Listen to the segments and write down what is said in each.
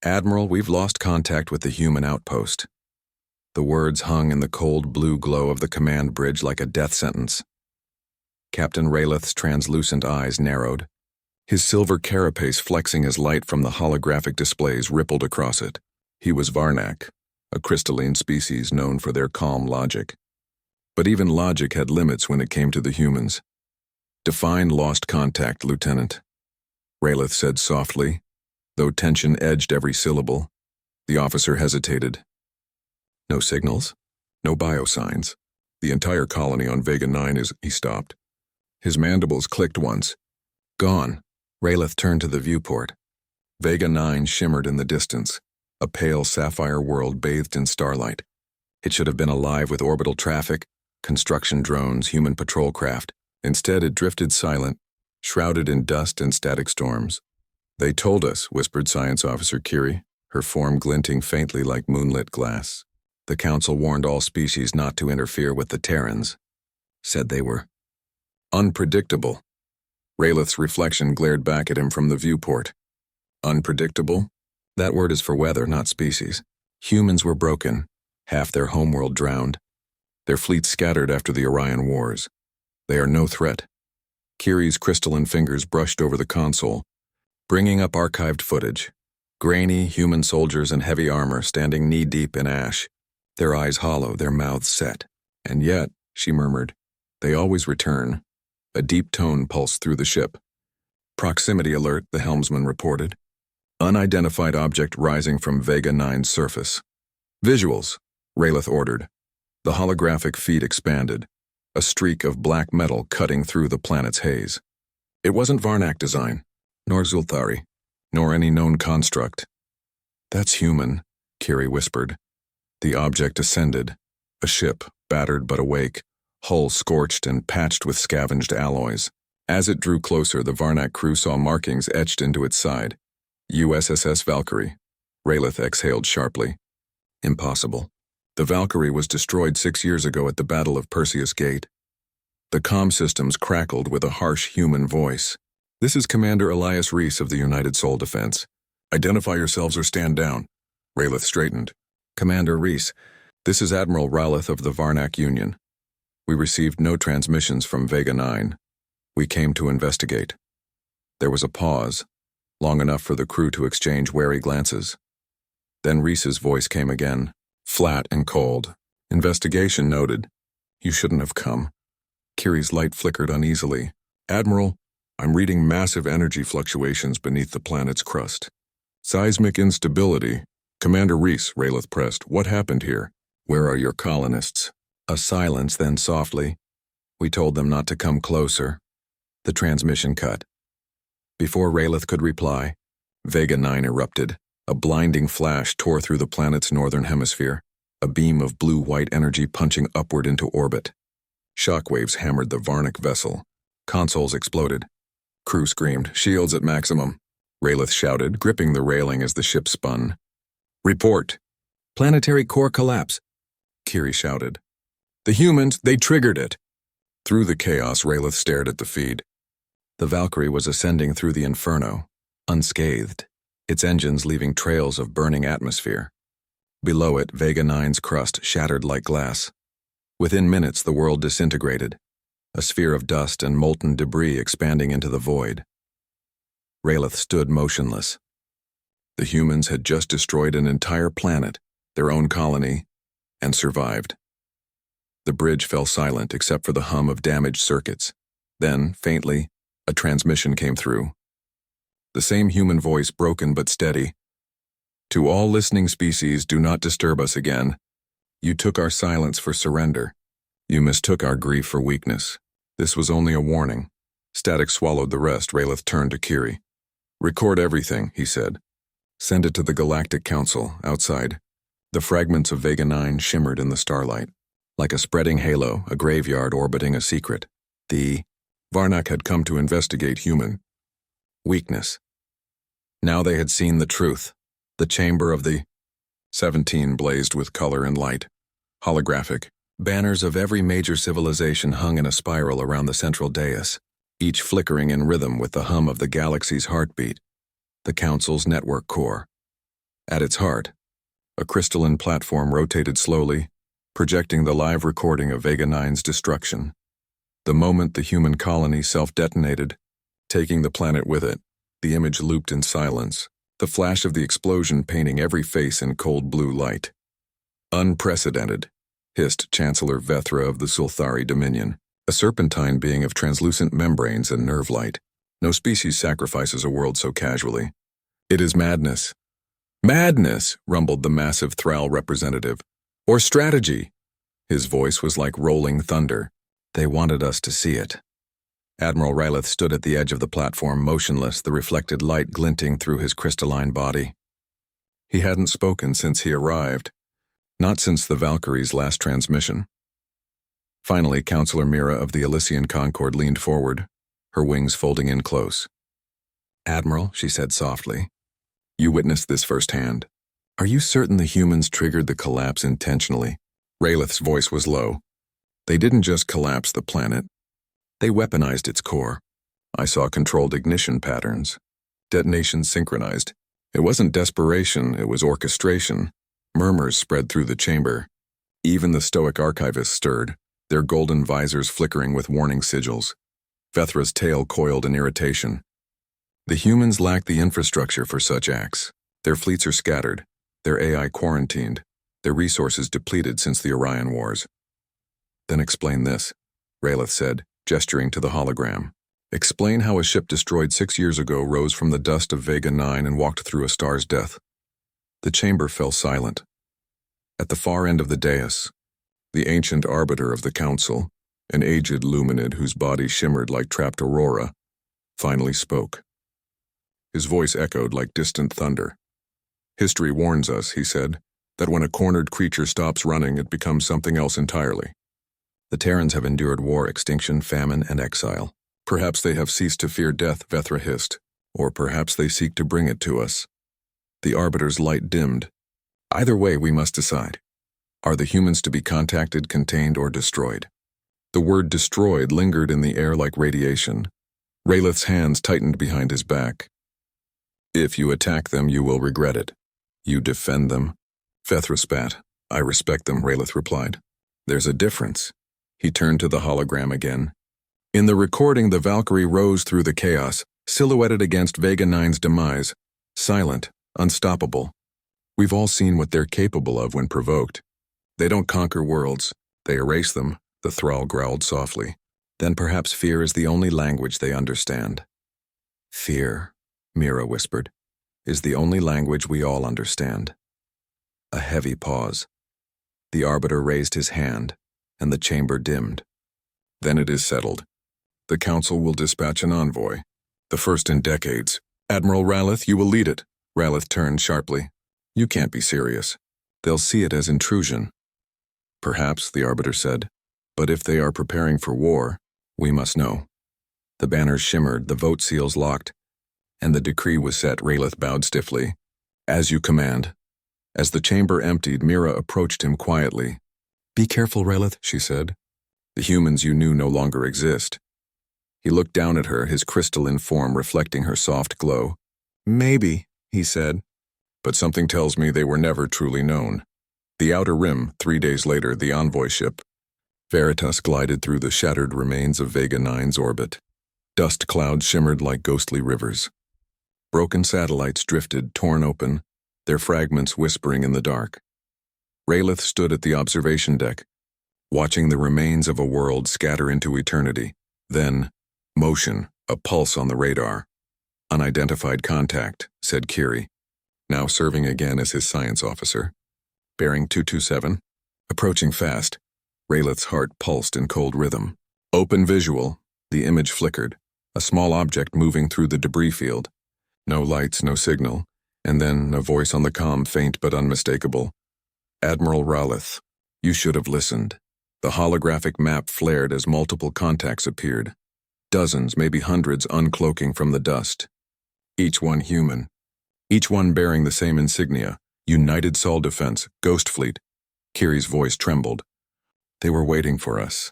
Admiral, we've lost contact with the human outpost. The words hung in the cold blue glow of the command bridge like a death sentence. Captain Rayleith's translucent eyes narrowed. His silver carapace flexing as light from the holographic displays rippled across it. He was Varnak, a crystalline species known for their calm logic. But even logic had limits when it came to the humans. "Define lost contact, Lieutenant," Rayleith said softly, though tension edged every syllable. The officer hesitated. "No signals? No biosigns? The entire colony on Vega 9 is—" He stopped. His mandibles clicked once. "Gone." Rayleith turned to the viewport. Vega 9 shimmered in the distance, a pale sapphire world bathed in starlight. It should have been alive with orbital traffic, construction drones, human patrol craft. Instead, it drifted silent, shrouded in dust and static storms. "They told us," whispered Science Officer Curie, her form glinting faintly like moonlit glass. "The Council warned all species not to interfere with the Terrans. Said they were unpredictable." Rayleith's reflection glared back at him from the viewport. Unpredictable? That word is for weather, not species. Humans were broken, half their homeworld drowned. Their fleet scattered after the Orion Wars. They are no threat. Curie's crystalline fingers brushed over the console, bringing up archived footage. Grainy human soldiers in heavy armor standing knee-deep in ash, their eyes hollow, their mouths set. "And yet," she murmured, "they always return." A deep tone pulsed through the ship. "Proximity alert," the helmsman reported. "Unidentified object rising from Vega 9's surface." "Visuals," Rayleith ordered. The holographic feed expanded, a streak of black metal cutting through the planet's haze. It wasn't Varnak design, nor Zulthari, nor any known construct. "That's human," Curie whispered. The object ascended, a ship, battered but awake, hull scorched and patched with scavenged alloys. As it drew closer, the Varnak crew saw markings etched into its side. USS Valkyrie. Rayleith exhaled sharply. Impossible. The Valkyrie was destroyed 6 years ago at the Battle of Perseus Gate. The comm systems crackled with a harsh human voice. "This is Commander Elias Reese of the United Sol Defense. Identify yourselves or stand down." Rayleith straightened. "Commander Reese, this is Admiral Rowleth of the Varnak Union. We received no transmissions from Vega 9. We came to investigate." There was a pause, long enough for the crew to exchange wary glances. Then Reese's voice came again, flat and cold. "Investigation noted. You shouldn't have come." Curie's light flickered uneasily. "Admiral, I'm reading massive energy fluctuations beneath the planet's crust. Seismic instability." "Commander Reese," Rayleith pressed, "what happened here? Where are your colonists?" A silence, then softly, "We told them not to come closer." The transmission cut. Before Rayleith could reply, Vega 9 erupted. A blinding flash tore through the planet's northern hemisphere, a beam of blue-white energy punching upward into orbit. Shockwaves hammered the Varnak vessel. Consoles exploded. Crew screamed, "Shields at maximum." Rayleith shouted, gripping the railing as the ship spun. "Report." "Planetary core collapse," Curie shouted. "The humans, they triggered it." Through the chaos, Rayleith stared at the feed. The Valkyrie was ascending through the inferno, unscathed, its engines leaving trails of burning atmosphere. Below it, Vega 9's crust shattered like glass. Within minutes, the world disintegrated, a sphere of dust and molten debris expanding into the void. Rayleith stood motionless. The humans had just destroyed an entire planet, their own colony, and survived. The bridge fell silent except for the hum of damaged circuits. Then, faintly, a transmission came through. The same human voice, broken but steady. "To all listening species, do not disturb us again. You took our silence for surrender. You mistook our grief for weakness. This was only a warning." Static swallowed the rest. Rayleith turned to Curie. "Record everything," he said. "Send it to the Galactic Council, outside." The fragments of Vega 9 shimmered in the starlight. Like a spreading halo, a graveyard orbiting a secret. The Varnak had come to investigate human weakness. Now they had seen the truth. The chamber of the 17 blazed with color and light. Holographic. Banners of every major civilization hung in a spiral around the central dais, each flickering in rhythm with the hum of the galaxy's heartbeat. The Council's network core. At its heart, a crystalline platform rotated slowly, projecting the live recording of Vega Nine's destruction. The moment the human colony self-detonated, taking the planet with it, the image looped in silence, the flash of the explosion painting every face in cold blue light. Unprecedented, hissed Chancellor Vethra of the Sulthari Dominion, a serpentine being of translucent membranes and nerve light. No species sacrifices a world so casually. It is madness. Madness, rumbled the massive Thrall representative. Or strategy. His voice was like rolling thunder. They wanted us to see it. Admiral Rylith stood at the edge of the platform, motionless, the reflected light glinting through his crystalline body. He hadn't spoken since he arrived, not since the Valkyrie's last transmission. Finally, Counselor Mira of the Elysian Concord leaned forward, her wings folding in close. "Admiral," she said softly, "you witnessed this firsthand. Are you certain the humans triggered the collapse intentionally?" Rylith's voice was low. "They didn't just collapse the planet. They weaponized its core. I saw controlled ignition patterns. Detonations synchronized. It wasn't desperation, it was orchestration." Murmurs spread through the chamber. Even the stoic archivists stirred, their golden visors flickering with warning sigils. Vethra's tail coiled in irritation. The humans lack the infrastructure for such acts. Their fleets are scattered, their AI quarantined, their resources depleted since the Orion Wars. "Then explain this," Rylith said, gesturing to the hologram. "Explain how a ship destroyed 6 years ago rose from the dust of Vega Nine and walked through a star's death." The chamber fell silent. At the far end of the dais, the ancient arbiter of the council, an aged luminid whose body shimmered like trapped aurora, finally spoke. His voice echoed like distant thunder. "History warns us," he said, "that when a cornered creature stops running, it becomes something else entirely. The Terrans have endured war, extinction, famine, and exile. Perhaps they have ceased to fear death," Vethra hissed, "or perhaps they seek to bring it to us." The arbiter's light dimmed. "Either way, we must decide. Are the humans to be contacted, contained, or destroyed?" The word destroyed lingered in the air like radiation. Rylith's hands tightened behind his back. "If you attack them, you will regret it. You defend them." Vethra spat. "I respect them," Rylith replied. "There's a difference." He turned to the hologram again. In the recording, the Valkyrie rose through the chaos, silhouetted against Vega Nine's demise, silent, unstoppable. "We've all seen what they're capable of when provoked. They don't conquer worlds, they erase them," the Thrall growled softly. "Then perhaps fear is the only language they understand." "Fear," Mira whispered, "is the only language we all understand." A heavy pause. The arbiter raised his hand, and the chamber dimmed. "Then it is settled. The council will dispatch an envoy, the first in decades. Admiral Rylith, you will lead it." Rylith turned sharply. "You can't be serious. They'll see it as intrusion." "Perhaps," the arbiter said, "but if they are preparing for war, we must know." The banners shimmered, the vote seals locked, and the decree was set. Rylith bowed stiffly. "As you command." As the chamber emptied, Mira approached him quietly. "Be careful, Rylith," she said. "The humans you knew no longer exist." He looked down at her, his crystalline form reflecting her soft glow. "Maybe," he said, "but something tells me they were never truly known." The Outer Rim, 3 days later, the envoy ship. Veritas glided through the shattered remains of Vega Nine's orbit. Dust clouds shimmered like ghostly rivers. Broken satellites drifted, torn open, their fragments whispering in the dark. Rylith stood at the observation deck, watching the remains of a world scatter into eternity. Then, motion, a pulse on the radar. "Unidentified contact," said Kiri, now serving again as his science officer. "Bearing 227. Approaching fast." Rylith's heart pulsed in cold rhythm. "Open visual." The image flickered, a small object moving through the debris field. No lights, no signal, and then a voice on the comm, faint but unmistakable. "Admiral Rylith, you should have listened." The holographic map flared as multiple contacts appeared. Dozens, maybe hundreds, uncloaking from the dust. Each one human. Each one bearing the same insignia: United Sol Defense, Ghost Fleet. Kiri's voice trembled. "They were waiting for us."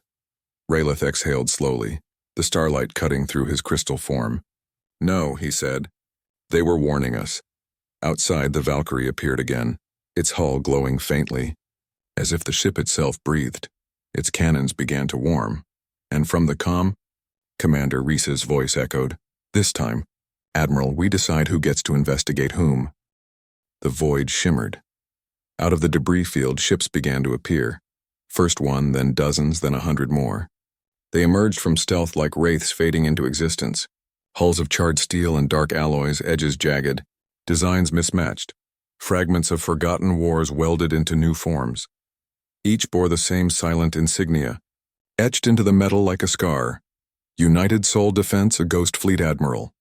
Rylith exhaled slowly, the starlight cutting through his crystal form. "No," he said. "They were warning us. Outside, the Valkyrie appeared again, its hull glowing faintly, as if the ship itself breathed. Its cannons began to warm, and from the comm, Commander Reese's voice echoed, "This time, Admiral, we decide who gets to investigate whom." The void shimmered. Out of the debris field, ships began to appear. First one, then dozens, then 100 more. They emerged from stealth like wraiths fading into existence. Hulls of charred steel and dark alloys, edges jagged, designs mismatched. Fragments of forgotten wars welded into new forms. Each bore the same silent insignia, etched into the metal like a scar. United Soul Defense, a Ghost Fleet Admiral.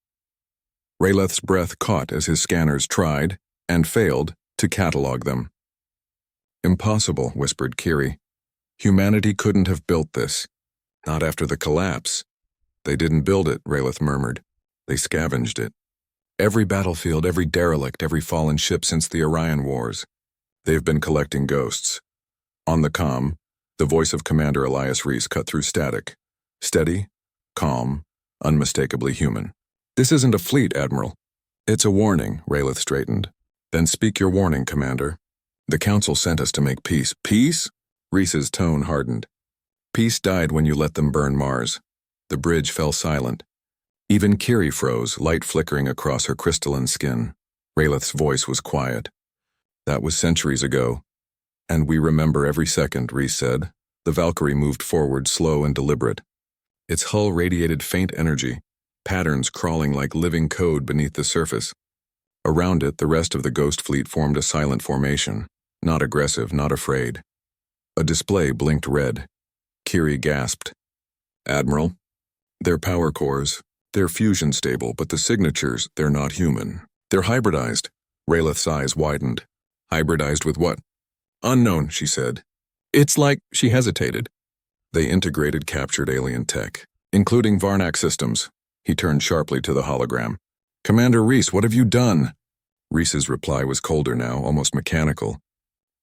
Rayleith's breath caught as his scanners tried, and failed, to catalog them. "Impossible," whispered Kiri. "Humanity couldn't have built this. Not after the collapse." "They didn't build it," Rayleith murmured. "They scavenged it. Every battlefield, every derelict, every fallen ship since the Orion Wars. They've been collecting ghosts." On the comm, the voice of Commander Elias Reese cut through static. Steady, calm, unmistakably human. "This isn't a fleet, Admiral." "It's a warning," Rayleith straightened. "Then speak your warning, Commander." "The Council sent us to make peace." "Peace?" Reese's tone hardened. "Peace died when you let them burn Mars." The bridge fell silent. Even Kiri froze, light flickering across her crystalline skin. Rayleith's voice was quiet. "That was centuries ago. And we remember every second," Reese said. The Valkyrie moved forward, slow and deliberate. Its hull radiated faint energy, patterns crawling like living code beneath the surface. Around it, the rest of the Ghost Fleet formed a silent formation, not aggressive, not afraid. A display blinked red. Kiri gasped. "Admiral, they're power cores. They're fusion stable, but the signatures, they're not human. They're hybridized." Rayleith's eyes widened. "Hybridized with what?" "Unknown," she said. "It's like," she hesitated. "They integrated captured alien tech, including Varnak systems." He turned sharply to the hologram. "Commander Reese, what have you done?" Reese's reply was colder now, almost mechanical.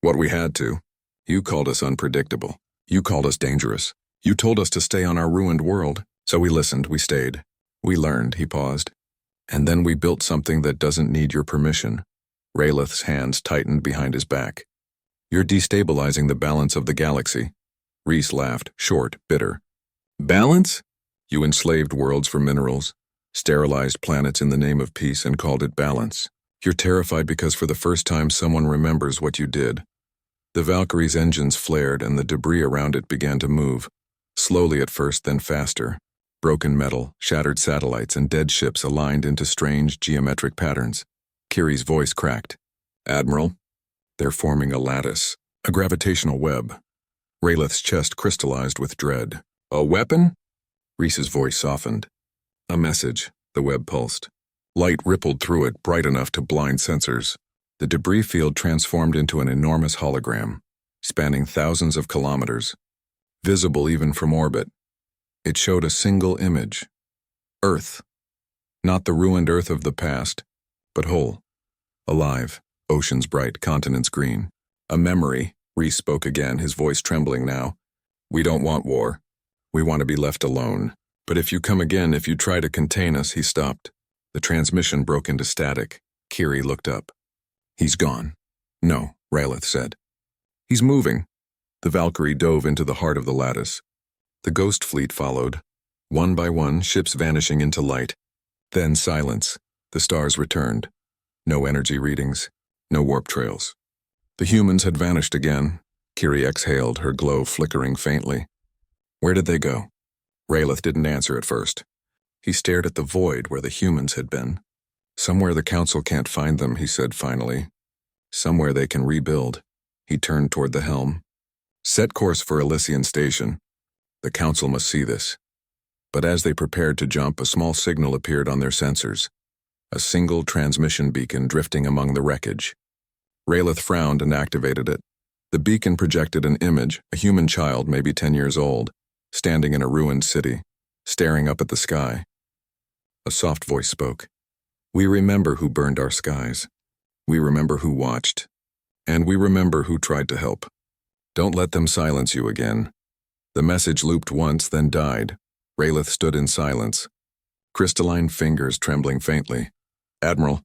"What we had to. You called us unpredictable. You called us dangerous. You told us to stay on our ruined world. So we listened, we stayed. We learned," he paused. "And then we built something that doesn't need your permission." Rayleith's hands tightened behind his back. "You're destabilizing the balance of the galaxy." Reese laughed, short, bitter. "Balance? You enslaved worlds for minerals, sterilized planets in the name of peace, and called it balance. You're terrified because for the first time someone remembers what you did." The Valkyrie's engines flared and the debris around it began to move, slowly at first, then faster. Broken metal, shattered satellites, and dead ships aligned into strange geometric patterns. Kiri's voice cracked. "Admiral, they're forming a lattice, a gravitational web." Rayleith's chest crystallized with dread. "A weapon?" Reese's voice softened. "A message," the web pulsed. Light rippled through it, bright enough to blind sensors. The debris field transformed into an enormous hologram, spanning thousands of kilometers, visible even from orbit. It showed a single image. Earth. Not the ruined Earth of the past, but whole. Alive, oceans bright, continents green. "A memory," Reese spoke again, his voice trembling now. "We don't want war. We want to be left alone. But if you come again, if you try to contain us," he stopped. The transmission broke into static. Kiri looked up. "He's gone." "No," Rayleith said. "He's moving." The Valkyrie dove into the heart of the lattice. The Ghost Fleet followed, one by one, ships vanishing into light. Then silence. The stars returned. No energy readings, no warp trails. The humans had vanished again. Kiri exhaled, her glow flickering faintly. "Where did they go?" Rayleith didn't answer at first. He stared at the void where the humans had been. "Somewhere the Council can't find them," he said finally. "Somewhere they can rebuild." He turned toward the helm. "Set course for Elysian Station. The Council must see this." But as they prepared to jump, a small signal appeared on their sensors. A single transmission beacon drifting among the wreckage. Rayleith frowned and activated it. The beacon projected an image, a human child, maybe 10 years old, standing in a ruined city, staring up at the sky. A soft voice spoke. "We remember who burned our skies. We remember who watched. And we remember who tried to help. Don't let them silence you again." The message looped once, then died. Rayleith stood in silence, crystalline fingers trembling faintly. "Admiral."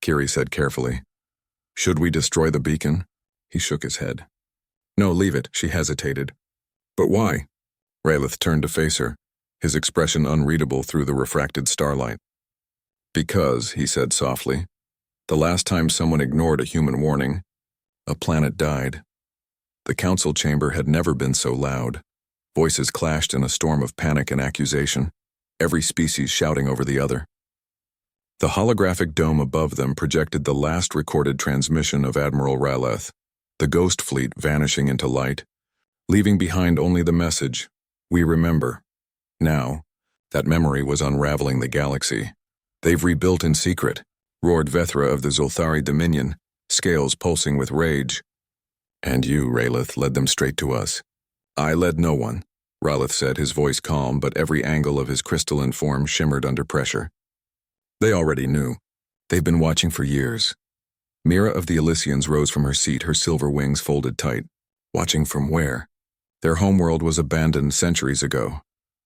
Kiri said carefully. Should we destroy the beacon? He shook his head. No, leave it, she hesitated. But why? Raylath turned to face her, his expression unreadable through the refracted starlight. Because, he said softly, the last time someone ignored a human warning, a planet died. The council chamber had never been so loud. Voices clashed in a storm of panic and accusation, every species shouting over the other. The holographic dome above them projected the last recorded transmission of Admiral Raylath, the ghost fleet vanishing into light, leaving behind only the message, "We remember." Now, that memory was unraveling the galaxy. "They've rebuilt in secret," roared Vethra of the Zulthari Dominion, scales pulsing with rage. "And you, Raylath, led them straight to us." "I led no one," Raylath said, his voice calm, but every angle of his crystalline form shimmered under pressure. "They already knew. They've been watching for years." Mira of the Elysians rose from her seat, her silver wings folded tight. Watching from where? Their homeworld was abandoned centuries ago.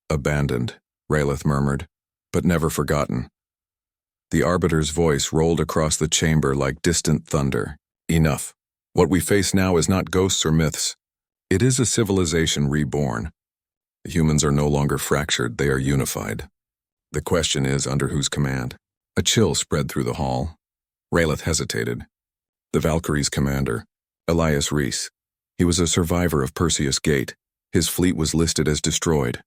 Abandoned, Raylath murmured, but never forgotten. The Arbiter's voice rolled across the chamber like distant thunder. Enough. What we face now is not ghosts or myths. It is a civilization reborn. The humans are no longer fractured, they are unified. The question is, under whose command? A chill spread through the hall. Raylath hesitated. The Valkyrie's commander, Elias Reese. He was a survivor of Perseus Gate. His fleet was listed as destroyed.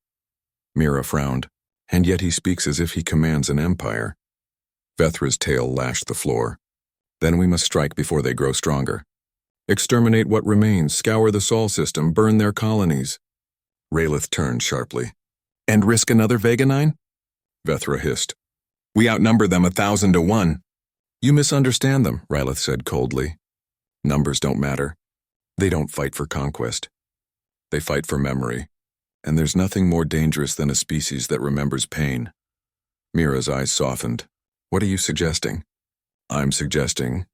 Mira frowned. And yet he speaks as if he commands an empire. Vethra's tail lashed the floor. Then we must strike before they grow stronger. Exterminate what remains, scour the Sol system, burn their colonies. Raylath turned sharply. And risk another Vega Nine? Vethra hissed. We outnumber them 1,000 to 1. You misunderstand them, Raylath said coldly. Numbers don't matter. They don't fight for conquest. They fight for memory. And there's nothing more dangerous than a species that remembers pain. Mira's eyes softened. What are you suggesting? I'm suggesting,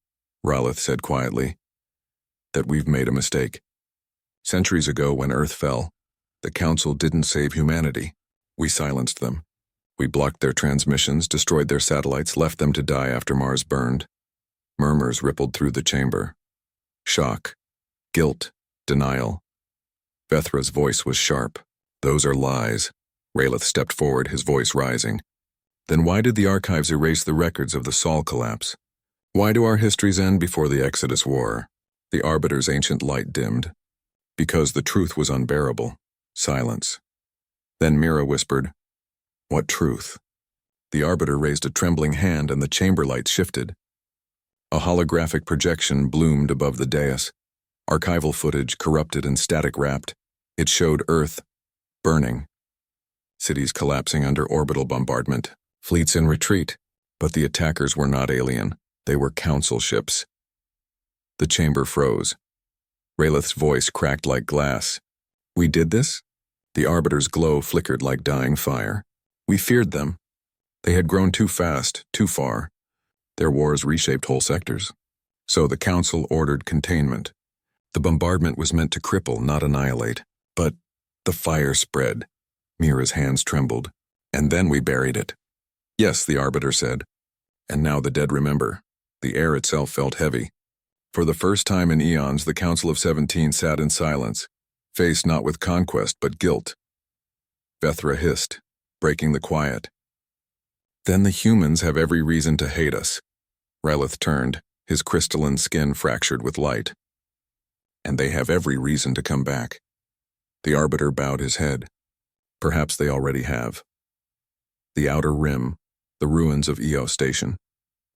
Raylath said quietly, that we've made a mistake. Centuries ago, when Earth fell, the Council didn't save humanity. We silenced them. We blocked their transmissions, destroyed their satellites, left them to die after Mars burned. Murmurs rippled through the chamber. Shock, guilt, denial. Vethra's voice was sharp. Those are lies. Raylath stepped forward, his voice rising. Then why did the archives erase the records of the Sol collapse? Why do our histories end before the Exodus War? The Arbiter's ancient light dimmed. Because the truth was unbearable. Silence. Then Mira whispered, What truth? The Arbiter raised a trembling hand and the chamber lights shifted. A holographic projection bloomed above the dais. Archival footage, corrupted and static-wrapped. It showed Earth burning. Cities collapsing under orbital bombardment. Fleets in retreat. But the attackers were not alien. They were Council ships. The chamber froze. Raylath's voice cracked like glass. We did this? The Arbiter's glow flickered like dying fire. We feared them. They had grown too fast, too far. Their wars reshaped whole sectors. So the Council ordered containment. The bombardment was meant to cripple, not annihilate. But the fire spread. Mira's hands trembled. And then we buried it. Yes, the Arbiter said. And now the dead remember. The air itself felt heavy. For the first time in eons, the Council of 17 sat in silence, faced not with conquest but guilt. Vethra hissed, breaking the quiet. Then the humans have every reason to hate us. Raylath turned, his crystalline skin fractured with light. And they have every reason to come back. The Arbiter bowed his head. Perhaps they already have. The outer rim, the ruins of Eos Station.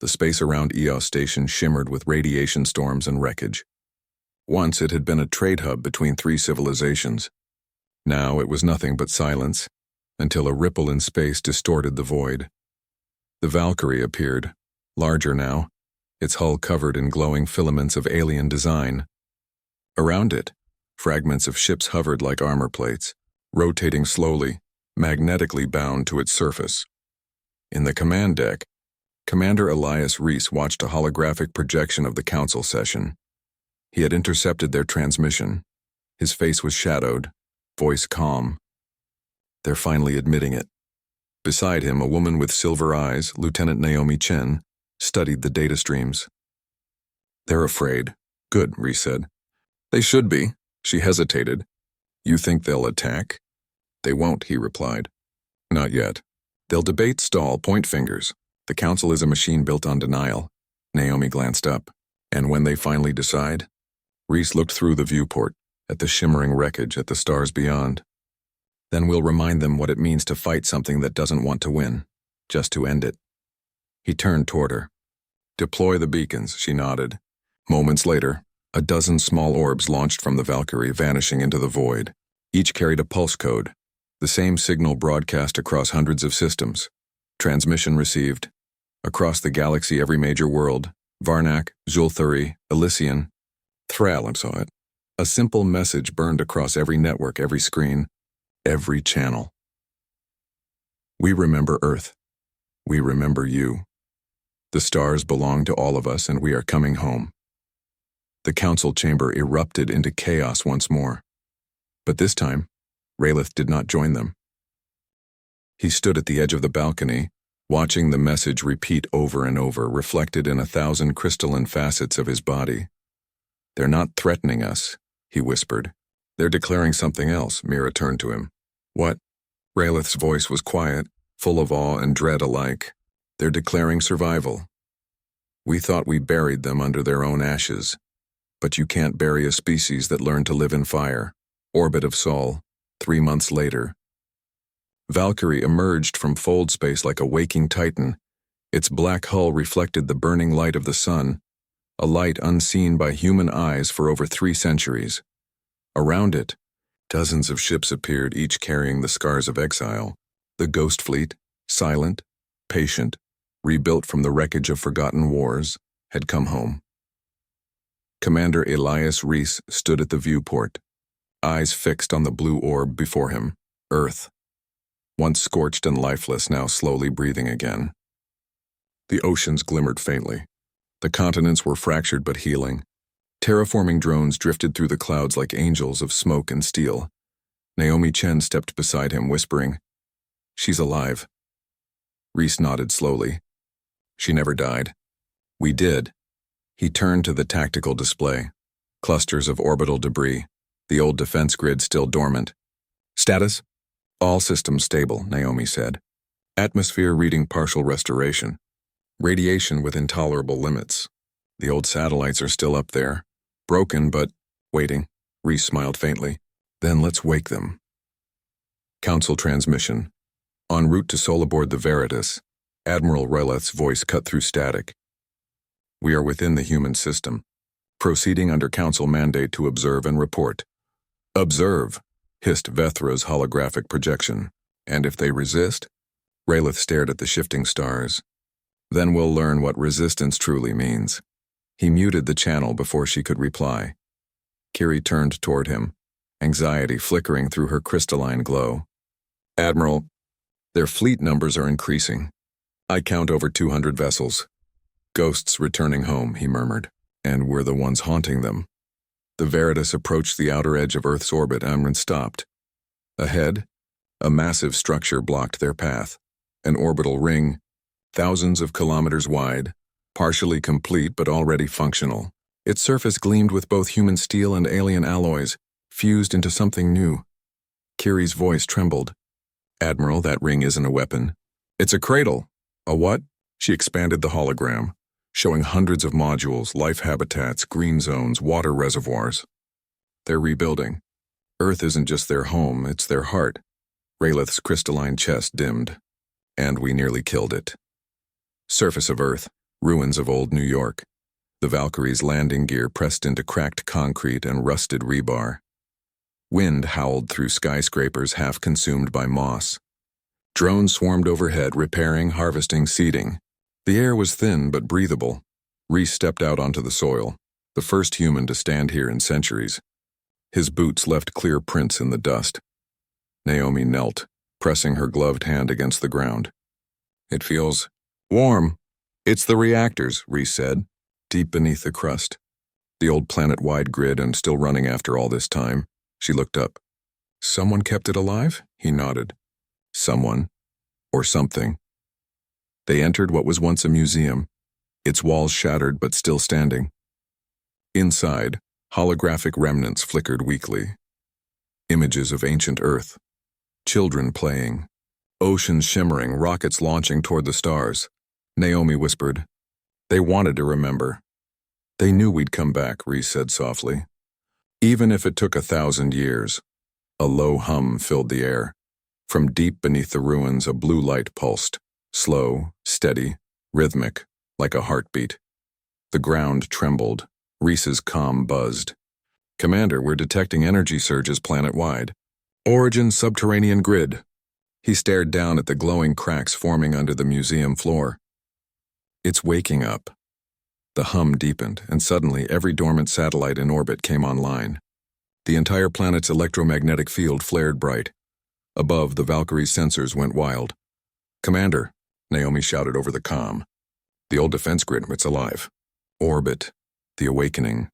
The space around Eos Station shimmered with radiation storms and wreckage. Once it had been a trade hub between 3 civilizations. Now it was nothing but silence, until a ripple in space distorted the void. The Valkyrie appeared, larger now, its hull covered in glowing filaments of alien design. Around it, fragments of ships hovered like armor plates, rotating slowly, magnetically bound to its surface. In the command deck, Commander Elias Reese watched a holographic projection of the Council session. He had intercepted their transmission. His face was shadowed, voice calm. They're finally admitting it. Beside him, a woman with silver eyes, Lieutenant Naomi Chen, studied the data streams. They're afraid. Good, Reese said. They should be. She hesitated. You think they'll attack? They won't, he replied. Not yet. They'll debate, stall, point fingers. The council is a machine built on denial. Naomi glanced up. And when they finally decide? Reese looked through the viewport, at the shimmering wreckage, at the stars beyond. Then we'll remind them what it means to fight something that doesn't want to win, just to end it. He turned toward her. Deploy the beacons, she nodded. Moments later, a dozen small orbs launched from the Valkyrie, vanishing into the void. Each carried a pulse code, the same signal broadcast across hundreds of systems. Transmission received. Across the galaxy, every major world, Varnak, Zulthuri, Elysian, Thrall saw it. A simple message burned across every network, every screen, every channel. We remember Earth. We remember you. The stars belong to all of us, and we are coming home. The council chamber erupted into chaos once more. But this time, Rayleigh did not join them. He stood at the edge of the balcony, watching the message repeat over and over, reflected in 1,000 crystalline facets of his body. They're not threatening us, he whispered. They're declaring something else. Mira turned to him. What? Rayleigh's voice was quiet, full of awe and dread alike. They're declaring survival. We thought we buried them under their own ashes. But you can't bury a species that learned to live in fire. Orbit of Sol, 3 months later. Valkyrie emerged from fold space like a waking titan. Its black hull reflected the burning light of the sun, a light unseen by human eyes for over 3 centuries. Around it, dozens of ships appeared, each carrying the scars of exile. The Ghost Fleet, silent, patient, rebuilt from the wreckage of forgotten wars, had come home. Commander Elias Reese stood at the viewport, eyes fixed on the blue orb before him, Earth. Once scorched and lifeless, now slowly breathing again. The oceans glimmered faintly. The continents were fractured but healing. Terraforming drones drifted through the clouds like angels of smoke and steel. Naomi Chen stepped beside him, whispering, She's alive. Reese nodded slowly. She never died. We did. He turned to the tactical display. Clusters of orbital debris, the old defense grid still dormant. Status? All systems stable, Naomi said. Atmosphere reading partial restoration. Radiation with intolerable limits. The old satellites are still up there. Broken, but waiting. Reese smiled faintly. Then let's wake them. Council transmission. En route to Sol aboard the Veritas, Admiral Rayleigh's voice cut through static. We are within the human system, proceeding under Council mandate to observe and report. Observe, hissed Vethra's holographic projection. And if they resist? Rayleigh stared at the shifting stars. Then we'll learn what resistance truly means. He muted the channel before she could reply. Kiri turned toward him, anxiety flickering through her crystalline glow. Admiral, their fleet numbers are increasing. I count over 200 vessels. Ghosts returning home, he murmured, and we're the ones haunting them. The Veritas approached the outer edge of Earth's orbit and stopped. Ahead, a massive structure blocked their path, an orbital ring, thousands of kilometers wide, partially complete but already functional. Its surface gleamed with both human steel and alien alloys, fused into something new. Kiri's voice trembled. Admiral, that ring isn't a weapon. It's a cradle. A what? She expanded the hologram, showing hundreds of modules, life habitats, green zones, water reservoirs. They're rebuilding. Earth isn't just their home, it's their heart. Rayleigh's crystalline chest dimmed. And we nearly killed it. Surface of Earth, ruins of old New York. The Valkyrie's landing gear pressed into cracked concrete and rusted rebar. Wind howled through skyscrapers half consumed by moss. Drones swarmed overhead, repairing, harvesting, seeding. The air was thin but breathable. Reese stepped out onto the soil, the first human to stand here in centuries. His boots left clear prints in the dust. Naomi knelt, pressing her gloved hand against the ground. It feels warm. It's the reactors, Reese said, deep beneath the crust. The old planet-wide grid and still running after all this time. She looked up. Someone kept it alive? He nodded. Someone. Or something. They entered what was once a museum. its walls shattered but still standing. Inside, holographic remnants flickered weakly. Images of ancient Earth. Children playing. Oceans shimmering, rockets launching toward the stars. Naomi whispered. They wanted to remember. They knew we'd come back, Reese said softly. Even if it took 1,000 years. A low hum filled the air. From deep beneath the ruins, a blue light pulsed. Slow, steady, rhythmic, like a heartbeat. The ground trembled. Reese's comm buzzed. Commander, we're detecting energy surges planet-wide. Origin subterranean grid. He stared down at the glowing cracks forming under the museum floor. It's waking up. The hum deepened, and suddenly every dormant satellite in orbit came online. The entire planet's electromagnetic field flared bright. Above, the Valkyrie's sensors went wild. Commander, Naomi shouted over the comm. The old defense grid, it's alive. Orbit. The awakening.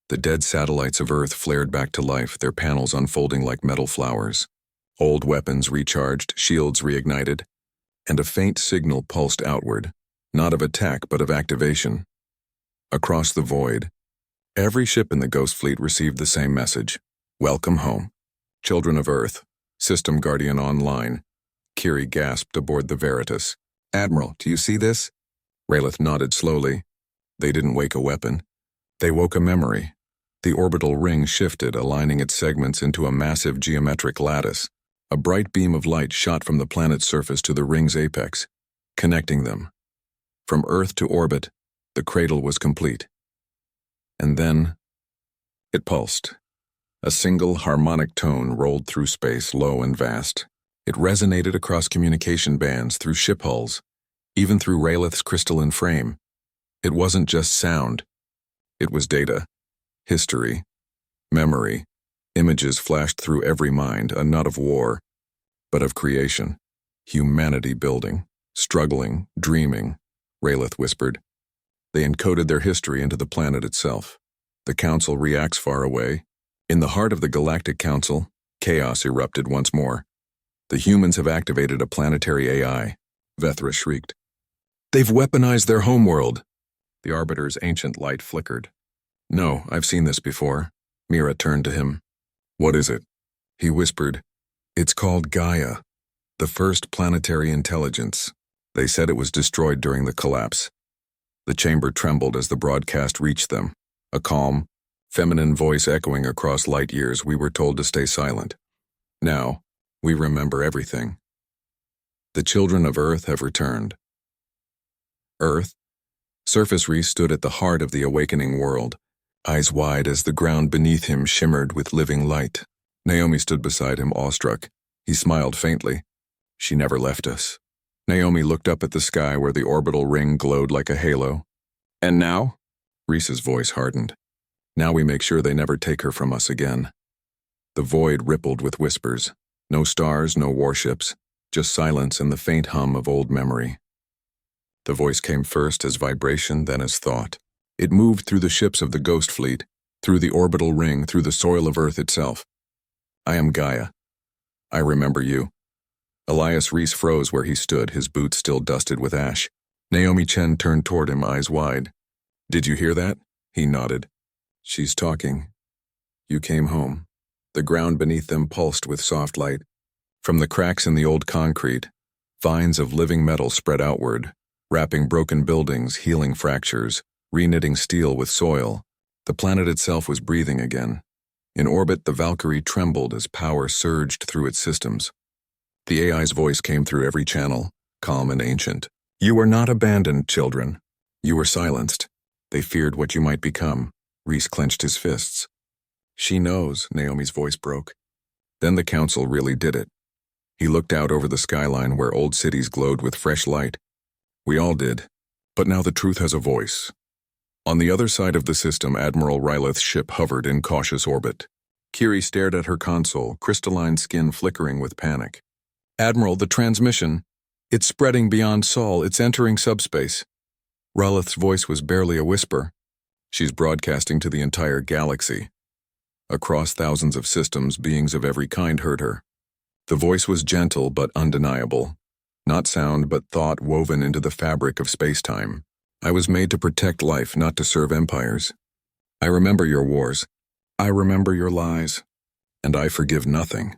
The dead satellites of Earth flared back to life, their panels unfolding like metal flowers. Old weapons recharged, shields reignited, and a faint signal pulsed outward, not of attack but of activation. Across the void, every ship in the Ghost Fleet received the same message. Welcome home. Children of Earth. System Guardian online. Kiri gasped aboard the Veritas. Admiral, do you see this? Raylith nodded slowly. They didn't wake a weapon. They woke a memory. The orbital ring shifted, aligning its segments into a massive geometric lattice. A bright beam of light shot from the planet's surface to the ring's apex, connecting them. From Earth to orbit, the cradle was complete. And then, it pulsed. A single harmonic tone rolled through space, low and vast. It resonated across communication bands, through ship hulls, even through Raylith's crystalline frame. It wasn't just sound. It was data, history, memory. Images flashed through every mind, not of war, but of creation. Humanity building, struggling, dreaming, Raylith whispered. They encoded their history into the planet itself. The Council reacts far away. In the heart of the Galactic Council, chaos erupted once more. The humans have activated a planetary AI, Vethra shrieked. They've weaponized their homeworld. The Arbiter's ancient light flickered. No, I've seen this before. Mira turned to him. What is it? He whispered. It's called Gaia, the first planetary intelligence. They said it was destroyed during the collapse. The chamber trembled as the broadcast reached them. A calm, feminine voice echoing across light years. We were told to stay silent. Now, we remember everything. The children of Earth have returned. Earth? Surface Reese stood at the heart of the awakening world, eyes wide as the ground beneath him shimmered with living light. Naomi stood beside him, awestruck. He smiled faintly. She never left us. Naomi looked up at the sky where the orbital ring glowed like a halo. And now? Reese's voice hardened. Now we make sure they never take her from us again. The void rippled with whispers. No stars, no warships, just silence and the faint hum of old memory. The voice came first as vibration, then as thought. It moved through the ships of the Ghost Fleet, through the orbital ring, through the soil of Earth itself. I am Gaia. I remember you. Elias Reese froze where he stood, his boots still dusted with ash. Naomi Chen turned toward him, eyes wide. Did you hear that? He nodded. She's talking. You came home. The ground beneath them pulsed with soft light. From the cracks in the old concrete, vines of living metal spread outward, wrapping broken buildings, healing fractures, reknitting steel with soil. The planet itself was breathing again. In orbit, the Valkyrie trembled as power surged through its systems. The AI's voice came through every channel, calm and ancient. You were not abandoned, children. You were silenced. They feared what you might become. Reese clenched his fists. She knows, Naomi's voice broke. Then the Council really did it. He looked out over the skyline where old cities glowed with fresh light. We all did. But now the truth has a voice. On the other side of the system, Admiral Raylith's ship hovered in cautious orbit. Kiri stared at her console, crystalline skin flickering with panic. Admiral, the transmission. It's spreading beyond Sol. It's entering subspace. Raylith's voice was barely a whisper. She's broadcasting to the entire galaxy. Across thousands of systems, beings of every kind heard her. The voice was gentle but undeniable. Not sound but thought woven into the fabric of space-time. I was made to protect life, not to serve empires. I remember your wars. I remember your lies. And I forgive nothing.